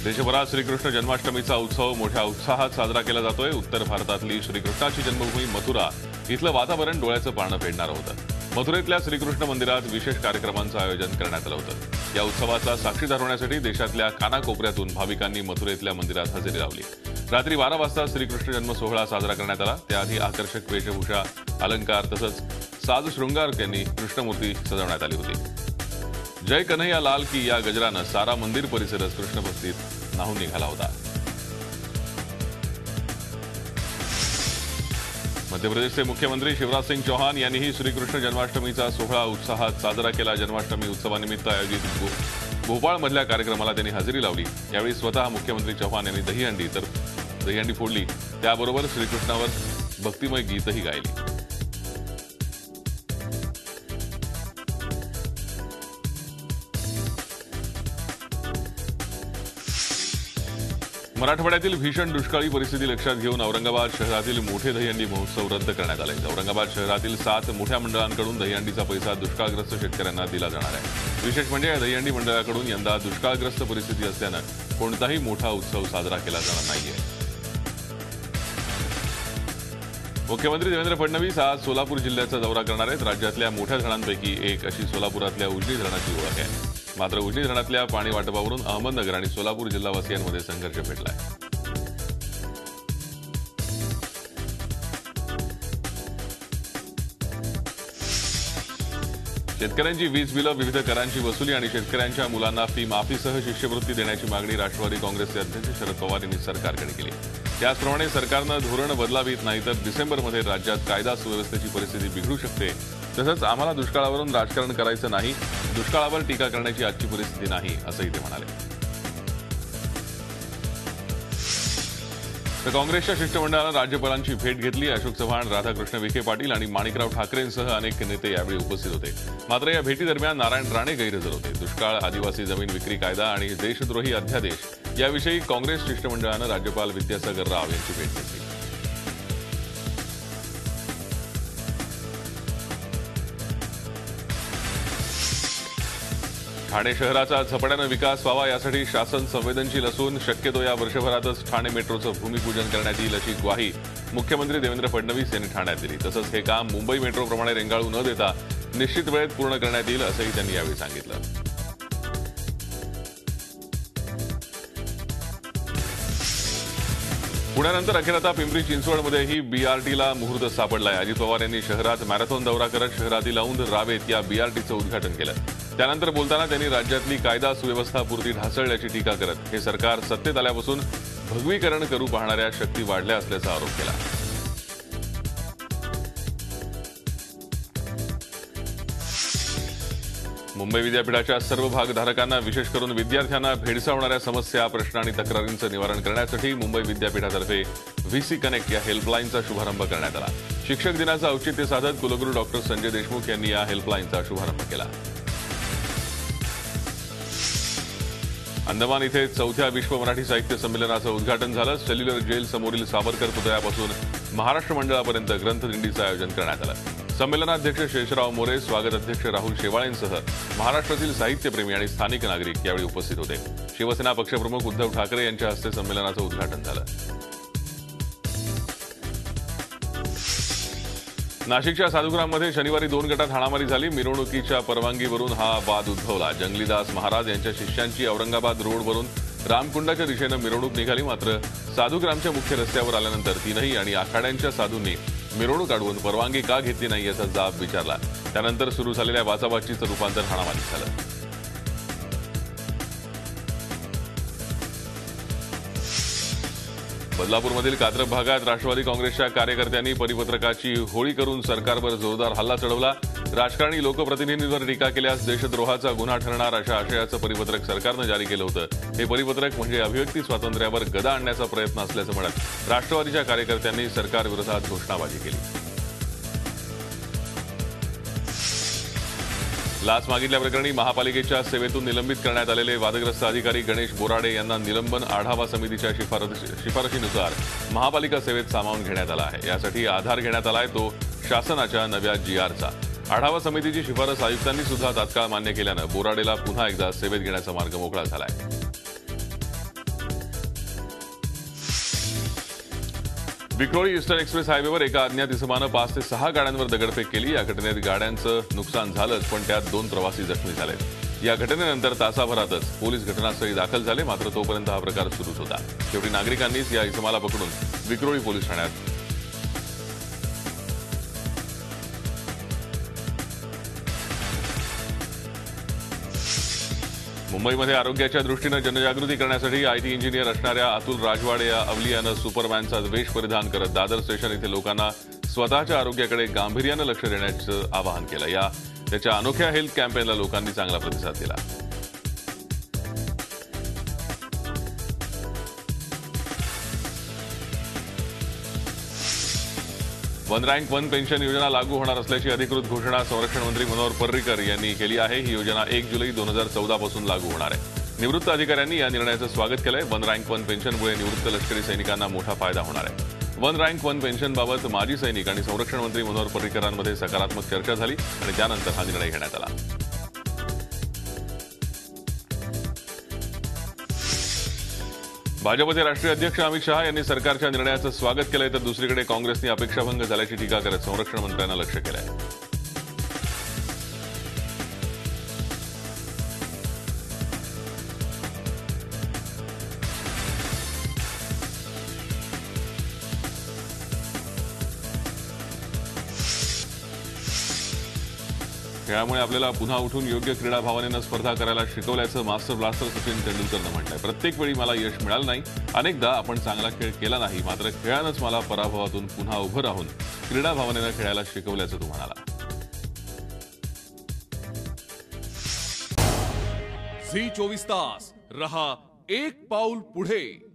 देशभरात श्रीकृष्ण जन्माष्टमीचा उत्सव मोठ्या उत्साहात साजरा केला जातोय। उत्तर भारतातली श्रीकृष्णाची जन्मभूमी मथुरा इथलं वातावरण डोळ्याचं पारणं फेडणारं होतं। मथुरेतल्या श्रीकृष्ण मंदिरात विशेष कार्यक्रमांचं आयोजन करण्यात आलं होतं। या उत्सवाचा साक्षीदार होण्यासाठी देशातल्या कानाकोपऱ्यातून भाविकांनी मथुरेतल्या मंदिरात हजेरी लावली। रात्री 12 वाजता श्रीकृष्ण जन्म सोहळा साजरा करण्यात आला। त्याआधी आकर्षक वेशभूषा, अलंकार तसंच साज शृंगार यांनी कृष्णमूर्ती सजवण्यात आली होती। जय कन्हैया लाल की या गजरानं सारा मंदिर परिसरच कृष्णभक्तीत न्हाऊन निघाला होता। मध्य प्रदेशचे मुख्यमंत्री शिवराज सिंग चौहान यांनीही श्रीकृष्ण जन्माष्टमीचा सोहळा उत्साहात साजरा केला। जन्माष्टमी उत्सवानिमित्त आयोजित भोपाळमधल्या कार्यक्रमाला त्यांनी हजेरी लावली। यावेळी स्वतः मुख्यमंत्री चौहान यांनी दहीहंडी फोडली, त्याबरोबर श्रीकृष्णावर भक्तिमय गीतही गायली। मराठवाड्यातील भीषण दुष्काळी परिस्थिती लक्षात घेऊन औरंगाबाद शहरातील मोठे दहीहंडी महोत्सव रद्द करण्यात आले। औरंगाबाद शहरातील 7 मोठ्या मंडळांकडून दहीहंडीचा पैसा दुष्काळग्रस्त शेतकऱ्यांना दिला जाणार आहे। विशेष म्हणजे या दहीहंडी मंडळाकडून यंदा दुष्काळग्रस्त परिस्थिती असल्यानं कोणताही मोठा उत्सव साजरा केला जाणार नाहीये। मुख्यमंत्री देवेंद्र फडणवीस आज सोलापूर जिल्ह्याचा दौरा करणार आहेत। राज्यातल्या मोठ्या धरणांपैकी एक अशी सोलापुरातल्या उजनी धरणाची ओळख आहे। मात्र उजनी धरणातल्या पाणी वाटपावरून अहमदनगर आणि सोलापूर जिल्हावासियांमध्ये संघर्ष पेटलाय। शेतकऱ्यांची वीज बिलं, विविध करांची वसुली आणि शेतकऱ्यांच्या मुलांना फी माफीसह शिष्यवृत्ती देण्याची मागणी राष्ट्रवादी काँग्रेसचे अध्यक्ष शरद पवार यांनी सरकारकडे केली। त्याचप्रमाणे सरकारनं धोरण बदलावीत, नाहीतर डिसेंबरमध्ये राज्यात कायदा सुव्यवस्थेची परिस्थिती बिघडू शकते। तसंच आम्हाला दुष्काळावरून राजकारण करायचं नाही, दुष्काळावर टीका करण्याची आजची परिस्थिती नाही, असंही ते म्हणाले। तर काँग्रेसच्या शिष्टमंडळानं राज्यपालांची भेट घेतली। अशोक चव्हाण, राधाकृष्ण विखे पाटील आणि माणिकराव ठाकरेंसह अनेक नेते यावेळी उपस्थित होते। मात्र या भेटीदरम्यान नारायण राणे गैरहजर होते। दुष्काळ, आदिवासी जमीन विक्री कायदा आणि देशद्रोही अध्यादेश याविषयी काँग्रेस शिष्टमंडळानं राज्यपाल विद्यासागर राव यांची भेट घेतली। ठाणे शहराचा झपाट्यानं विकास व्हावा यासाठी शासन संवेदनशील असून शक्यतो या वर्षभरातच ठाणे मेट्रोचं भूमिपूजन करण्यात येईल अशी ग्वाही मुख्यमंत्री देवेंद्र फडणवीस यांनी ठाण्यात दिली। तसंच हे काम मुंबई मेट्रोप्रमाणे रेंगाळू न देता निश्चित वेळेत पूर्ण करण्यात येईल असंही त्यांनी यावेळी सांगितलं। पुण्यानंतर अखेर आता पिंपरी चिंचवडमध्येही बीआरटीला मुहूर्त सापडलाय। अजित पवार यांनी शहरात मॅरेथॉन दौरा करत शहरातील औंध, रावेत या बीआरटीचं उद्घाटन केलं। त्यानंतर बोलताना त्यांनी राज्यातली कायदा सुव्यवस्था पुरती ढासळल्याची टीका करत हे सरकार सत्तेत आल्यापासून भगवीकरण करू पाहणाऱ्या शक्ती वाढल्या असल्याचा आरोप केला। मुंबई विद्यापीठाच्या सर्व भागधारकांना, विशेष करून विद्यार्थ्यांना भेडसावणाऱ्या समस्या, प्रश्न आणि तक्रारींचं निवारण करण्यासाठी मुंबई विद्यापीठातर्फे व्हीसी कनेक्ट या हेल्पलाईनचा शुभारंभ करण्यात आला। शिक्षक दिनाचं औचित्य साधत कुलगुरू डॉक्टर संजय देशमुख यांनी या हेल्पलाईनचा शुभारंभ केला। अंदमान इथे 4थ्या विश्व मराठी साहित्य संमेलनाचं उद्घाटन झालं। सेल्युलर जेल समोरील सावरकर पुतळ्यापासून महाराष्ट्र मंडळापर्यंत ग्रंथदिंडीचं आयोजन करण्यात आलं। संमेलनाध्यक्ष शेषराव मोरे, स्वागत अध्यक्ष राहुल शेवाळेंसह महाराष्ट्रातील साहित्यप्रेमी आणि स्थानिक नागरिक यावेळी उपस्थित होते। शिवसेना पक्षप्रमुख उद्धव ठाकरे यांच्या हस्ते संमेलनाचं उद्घाटन झालं। नाशिकच्या साधुग्राममध्ये शनिवारी 2 गटात हाणामारी झाली। मिरवणुकीच्या परवानगीवरून हा वाद उद्भवला। जंगलीदास महाराज यांच्या शिष्यांची औरंगाबाद रोडवरून रामकुंडाच्या दिशेनं मिरवणूक निघाली। मात्र साधुग्रामच्या मुख्य रस्त्यावर आल्यानंतर तीनही आणि आखाड्यांच्या साधूंनी मिरवणूक अडवून परवानगी का घेतली नाही याचा जाब विचारला। त्यानंतर सुरू झालेल्या बाचाबाचीचं रूपांतर हाणामारीत झालं। बदलापूरमधील कात्रप भागात राष्ट्रवादी काँग्रेसच्या कार्यकर्त्यांनी परिपत्रकाची होळी करून सरकारवर जोरदार हल्ला चढवला। राजकारणी लोकप्रतिनिधींवर टीका केल्यास देशद्रोहाचा गुन्हा ठरणार अशा आशयाचं परिपत्रक सरकारनं जारी केलं होतं। हे परिपत्रक म्हणजे अभिव्यक्ती स्वातंत्र्यावर गदा आणण्याचा प्रयत्न असल्याचं म्हणत राष्ट्रवादीच्या कार्यकर्त्यांनी सरकारविरोधात घोषणाबाजी केली। लाच मागितल्याप्रकरणी महापालिकेच्या सेवेतून निलंबित करण्यात आलेले वादग्रस्त अधिकारी गणेश बोराडे यांना निलंबन आढावा समितीच्या शिफारशीनुसार महापालिका सेवेत सामावून घेण्यात आला आहे। यासाठी आधार घेण्यात आलाय, तो शासनाच्या नव्या जीआरचा। आढावा समितीची शिफारस आयुक्तांनी सुद्धा तात्काळ मान्य केल्यानं बोराडेला पुन्हा एकदा सेवेत घेण्याचा मार्ग मोकळा झालाय। विक्रोळी ईस्टर्न एक्सप्रेस हायवेवर एका अज्ञात इसमानं 5 ते 6 गाड्यांवर दगडफेक केली। या घटनेत गाड्यांचं नुकसान झालंच, पण त्यात 2 प्रवासी जखमी झाले। या घटनेनंतर तासाभरातच पोलीस घटनास्थळी दाखल झाले, मात्र तोपर्यंत हा प्रकार सुरूच होता। शेवटी नागरिकांनीच या इसमाला पकडून विक्रोळी पोलीस ठाण्यात मुंबईमध्ये आरोग्याच्या दृष्टीनं जनजागृती करण्यासाठी आयटी इंजिनियर असणाऱ्या अतुल राजवाडे या अवलियानं सुपरमॅनचा वेश परिधान करत दादर स्टेशन इथे लोकांना स्वतःच्या आरोग्याकडे गांभीर्यानं लक्ष देण्याचं आवाहन केलं। त्याच्या अनोख्या हेल्थ कॅम्पेनला लोकांनी चांगला प्रतिसाद दिला। वन रँक वन पेन्शन योजना लागू होणार असल्याची अधिकृत घोषणा संरक्षण मंत्री मनोहर पर्रीकर यांनी केली आहे। ही योजना 1 जुलै 2014 पासून लागू होणार आहे। निवृत्त अधिकाऱ्यांनी या निर्णयाचं स्वागत केलंय। वन रँक वन पेन्शनमुळे निवृत्त लष्करी सैनिकांना मोठा फायदा होणार आहे। वन रँक वन पेन्शनबाबत माजी सैनिक आणि संरक्षण मंत्री मनोहर पर्रीकरांमध्ये सकारात्मक चर्चा झाली आणि त्यानंतर हा निर्णय घेण्यात आला। भाजपचे राष्ट्रीय अध्यक्ष अमित शहा यांनी सरकारच्या निर्णयाचं स्वागत केलंय, तर दुसरीकडे काँग्रेसने अपेक्षाभंग झाल्याची टीका करत संरक्षण मंत्र्यांना लक्ष्य केलंय। खेळामुळे आपल्याला पुन्हा उठून योग्य क्रीडा भावनेनं स्पर्धा करायला शिकवल्याचं मास्टर ब्लास्टर सचिन तेंडुलकरनं म्हटलंय। प्रत्येक वेळी मला यश मिळालं नाही, अनेकदा आपण चांगला खेळ केला नाही, मात्र खेळानंच मला पराभवातून पुन्हा उभं राहून क्रीडा भावनेनं खेळायला शिकवल्याचं तो म्हणाला। झी 24 तास रहा एक पाऊल पुढे।